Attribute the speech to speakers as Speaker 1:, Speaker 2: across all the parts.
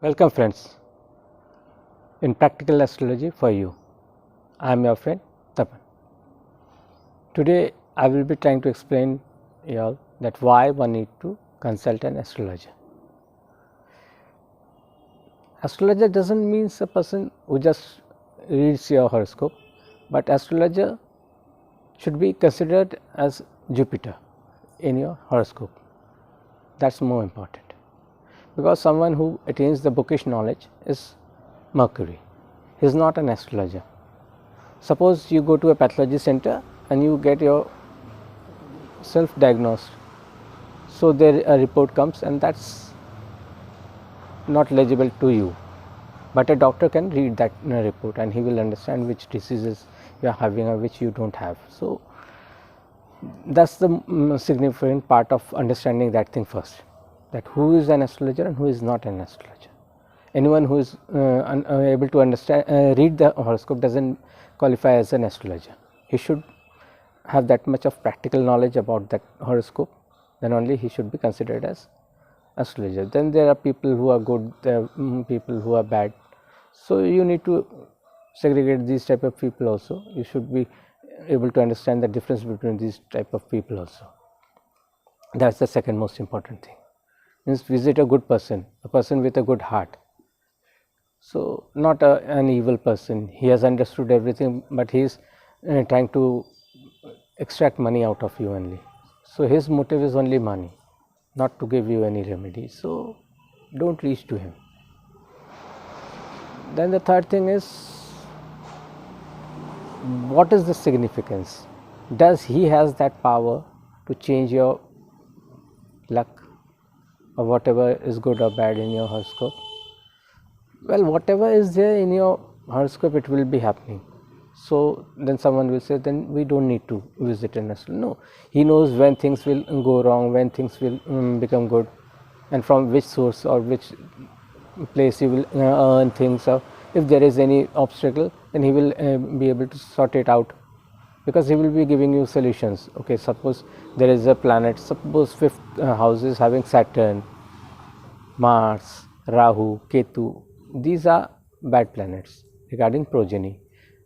Speaker 1: Welcome friends in Practical Astrology for you. I am your friend Tapan. Today I will be trying to explain you all that why one need to consult an astrologer. Astrologer doesn't mean a person who just reads your horoscope, but astrologer should be considered as Jupiter in your horoscope. That's more important, because someone who attains the bookish knowledge is Mercury. He is not an astrologer. Suppose you go to a pathology center and you get your self diagnosed. So there a report comes and that's not legible to you. But a doctor can read that report and he will understand which diseases you are having or which you don't have. So that's the significant part of understanding that thing first. That who is an astrologer and who is not an astrologer. Anyone who is unable to understand, read the horoscope doesn't qualify as an astrologer. He should have that much of practical knowledge about that horoscope, then only he should be considered as astrologer. Then there are people who are good, there are people who are bad. So you need to segregate these type of people also. You should be able to understand the difference between these type of people also. That's the second most important thing. Means visit a good person, a person with a good heart. So not an evil person. He has understood everything, but he is trying to extract money out of you only. So his motive is only money, not to give you any remedy. So don't reach to him. Then the third thing is, what is the significance? Does he has that power to change your luck or whatever is good or bad in your horoscope? Well, whatever is there in your horoscope, it will be happening. So then someone will say, then we don't need to visit an astrologer. No, he knows when things will go wrong, when things will become good, and from which source or which place you will earn things. Or if there is any obstacle, then he will be able to sort it out, because he will be giving you solutions. Okay, suppose there is a planet, suppose fifth house is having Saturn, Mars, Rahu, Ketu. These are bad planets regarding progeny.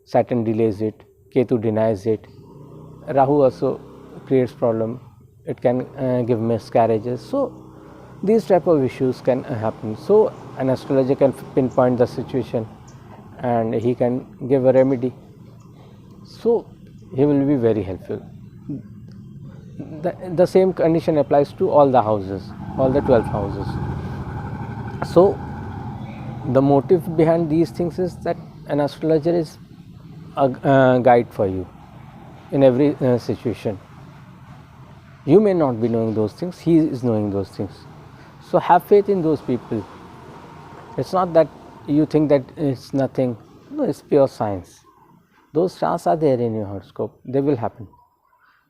Speaker 1: Saturn delays it, Ketu denies it, Rahu also creates problem, it can give miscarriages. So these type of issues can happen. So an astrologer can pinpoint the situation and he can give a remedy. So he will be very helpful. The same condition applies to all the houses, all the 12 houses. So the motive behind these things is that an astrologer is a guide for you in every situation. You may not be knowing those things, he is knowing those things. So have faith in those people. It's not that you think that it's nothing. No, it's pure science. Those stars are there in your horoscope, they will happen.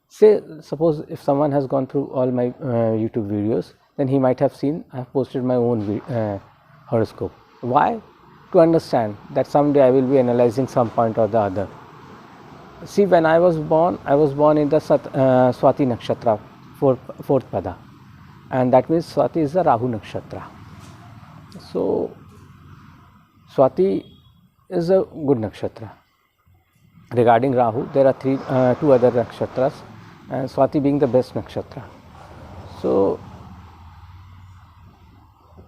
Speaker 1: Say, suppose if someone has gone through all my YouTube videos, then he might have seen I have posted my own horoscope. Why? To understand that someday I will be analyzing some point or the other. See, when I was born in the Swati Nakshatra, fourth pada, and that means Swati is the Rahu Nakshatra. So Swati is a good nakshatra. Regarding Rahu, there are two other nakshatras, and Swati being the best nakshatra. So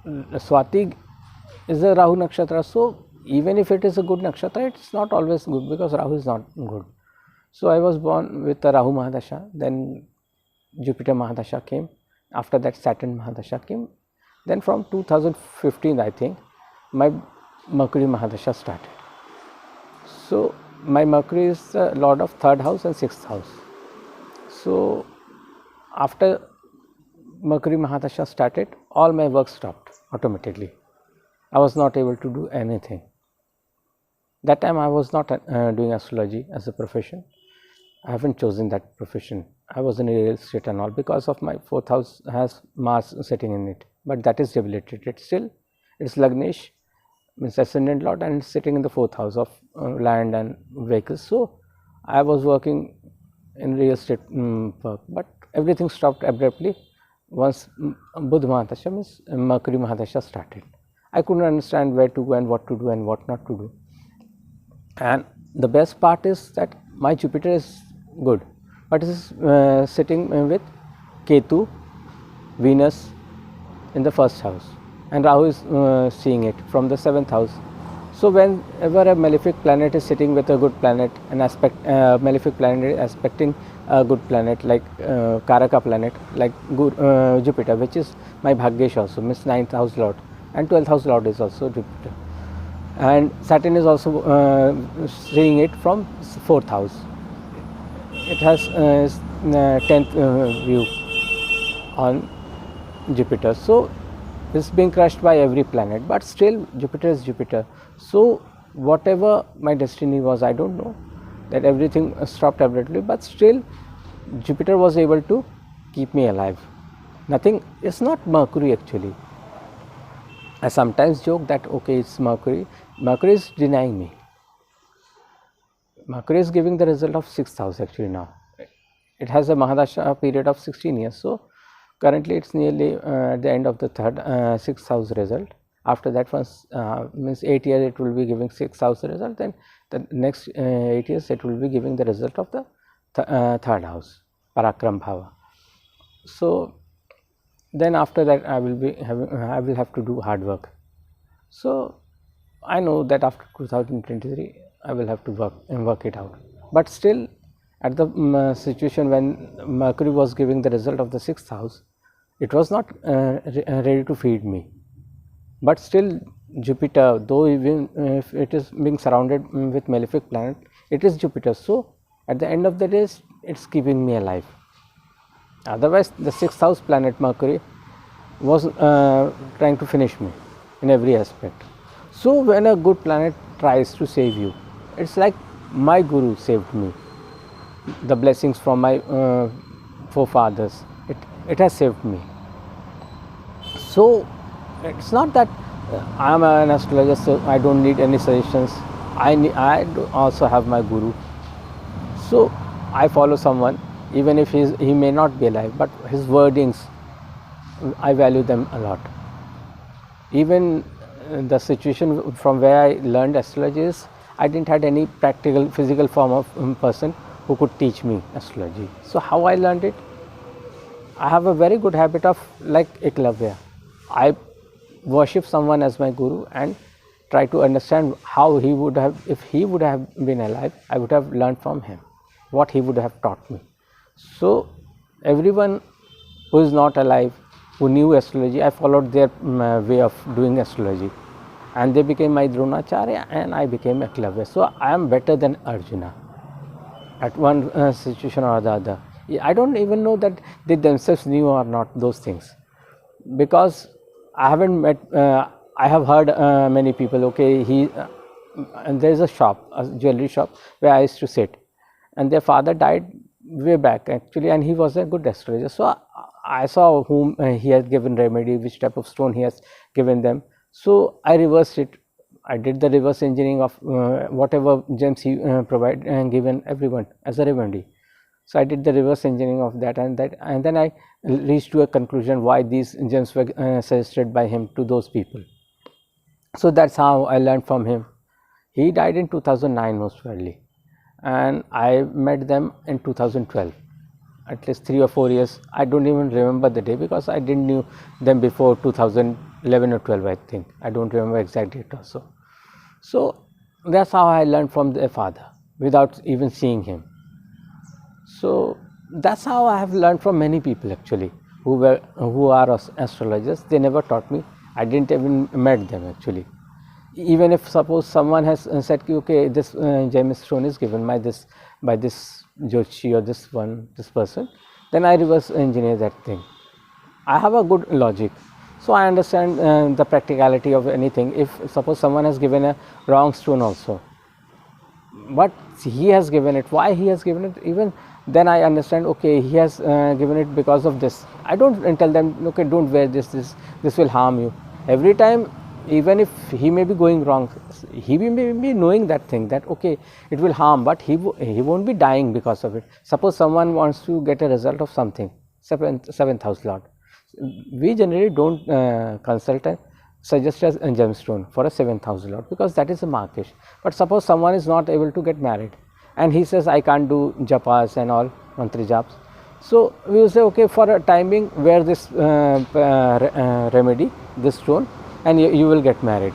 Speaker 1: Swati is a Rahu nakshatra. So even if it is a good nakshatra, it's not always good, because Rahu is not good. So I was born with a Rahu Mahadasha, then Jupiter Mahadasha came, after that Saturn Mahadasha came, then from 2015 I think my Mercury Mahadasha started. So my Mercury is the lord of 3rd house and 6th house. So after Mercury Mahadasha started, all my work stopped automatically. I was not able to do anything. That time I was not doing astrology as a profession. I haven't chosen that profession. I was in real estate and all, because of my 4th house has Mars sitting in it. But that is debilitated. Still, it's Lagnesh, means ascendant lord, and it's sitting in the 4th house of land and vehicles. So I was working in real estate work, but everything stopped abruptly once Buddha Mahadasha, means Mercury Mahadasha started. I couldn't understand where to go and what to do and what not to do. And the best part is that my Jupiter is good, but it is sitting with Ketu, Venus in the first house, and Rahu is seeing it from the 7th house. So whenever a malefic planet is sitting with a good planet, an aspect malefic planet is aspecting a good planet like Karaka planet like Jupiter, which is my Bhagyesh also, means 9th house lord, and 12th house lord is also Jupiter, and Saturn is also seeing it from 4th house. It has 10th view on Jupiter. So it's being crushed by every planet, but still Jupiter is Jupiter. So whatever my destiny was, I don't know, that everything stopped abruptly, but still Jupiter was able to keep me alive. Nothing, it's not Mercury actually. I sometimes joke that okay, it's Mercury. Mercury is denying me. Mercury is giving the result of 6th house actually now. It has a Mahadasha period of 16 years. So currently it's nearly at the end of the 6th house result. After that once means 8 years it will be giving 6th house result, then the next 8 years it will be giving the result of the 3rd house, Parakram Bhava. So then after that I will have to do hard work. So I know that after 2023 I will have to work it out. But still at the situation when Mercury was giving the result of the 6th house, it was not ready to feed me. But still Jupiter, though even if it is being surrounded with malefic planet, it is Jupiter. So at the end of the day it's keeping me alive. Otherwise the 6th house planet Mercury was trying to finish me in every aspect. So when a good planet tries to save you, it's like my guru saved me. The blessings from my forefathers, it has saved me. So it's not that I am an astrologer, so I don't need any suggestions. I also have my guru. So I follow someone, even if he may not be alive, but his wordings, I value them a lot. Even the situation from where I learned astrology is, I didn't have any practical physical form of person who could teach me astrology. So how I learned it? I have a very good habit of like Eklavya. I worship someone as my guru and try to understand how he would have, if he would have been alive, I would have learned from him what he would have taught me. So everyone who is not alive, who knew astrology, I followed their way of doing astrology, and they became my Dronacharya and I became Eklavya. So I am better than Arjuna at one situation or the other. I don't even know that they themselves knew or not those things, because I haven't met, I have heard many people, okay, and there is a shop, a jewelry shop where I used to sit, and their father died way back actually, and he was a good astrologer. So I saw whom he has given remedy, which type of stone he has given them. So I reversed it. I did the reverse engineering of whatever gems he provided and given everyone as a remedy. So I did the reverse engineering of that, and then I reached to a conclusion why these gems were suggested by him to those people. So that's how I learned from him. He died in 2009 most probably, and I met them in 2012. At least 3 or 4 years. I don't even remember the day because I didn't knew them before 2011 or 12, I think. I don't remember exact date also. So that's how I learned from their father without even seeing him. So that's how I have learned from many people actually who are astrologers. They never taught me. I didn't even met them actually. Even if suppose someone has said, okay, this gem stone is given by this Joshi or this person, then I reverse engineer that thing. I have a good logic, so I understand the practicality of anything. If suppose someone has given a wrong stone also, but he has given it, why he has given it, even then I understand, okay, he has given it because of this. I don't tell them, okay, don't wear this will harm you. Every time, even if he may be going wrong, he may be knowing that thing, that okay, it will harm, but he won't be dying because of it. Suppose someone wants to get a result of something, 7th house lord, we generally don't consult a suggest a gemstone for a 7,000 lot, because that is a market. But suppose someone is not able to get married and he says, I can't do japas and all mantri japs. So we will say, okay, for a time being, wear this remedy, this stone, and you will get married.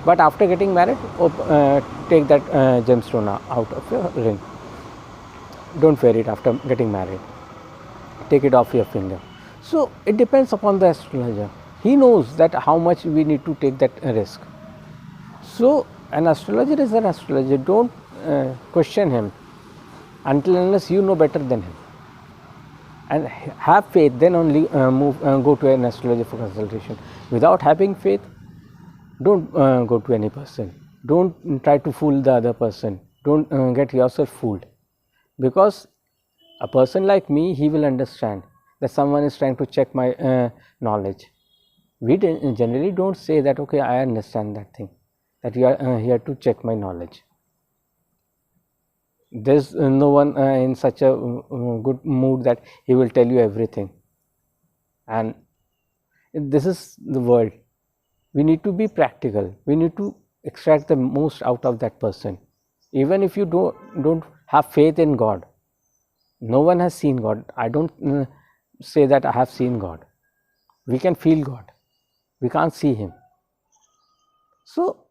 Speaker 1: But after getting married, take that gemstone out of your ring. Don't wear it after getting married. Take it off your finger. So it depends upon the astrologer. He knows that how much we need to take that risk. So an astrologer is an astrologer. Don't question him until unless you know better than him. And have faith, then only go to an astrologer for consultation. Without having faith, don't go to any person. Don't try to fool the other person. Don't get yourself fooled. Because a person like me, he will understand that someone is trying to check my knowledge. We generally don't say that, okay, I understand that thing, that you are here to check my knowledge. There's no one in such a good mood that he will tell you everything. And this is the world. We need to be practical. We need to extract the most out of that person. Even if you don't have faith in God. No one has seen God. I don't say that I have seen God. We can feel God. We can't see Him. So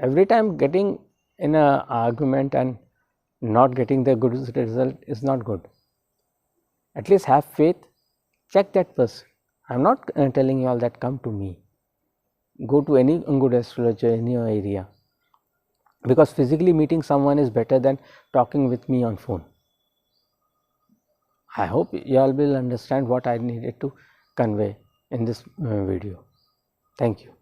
Speaker 1: every time getting in an argument and not getting the good result is not good. At least have faith, check that person. I am not telling you all that come to me. Go to any good astrologer in your area, because physically meeting someone is better than talking with me on phone. I hope you all will understand what I needed to convey in this video. Thank you.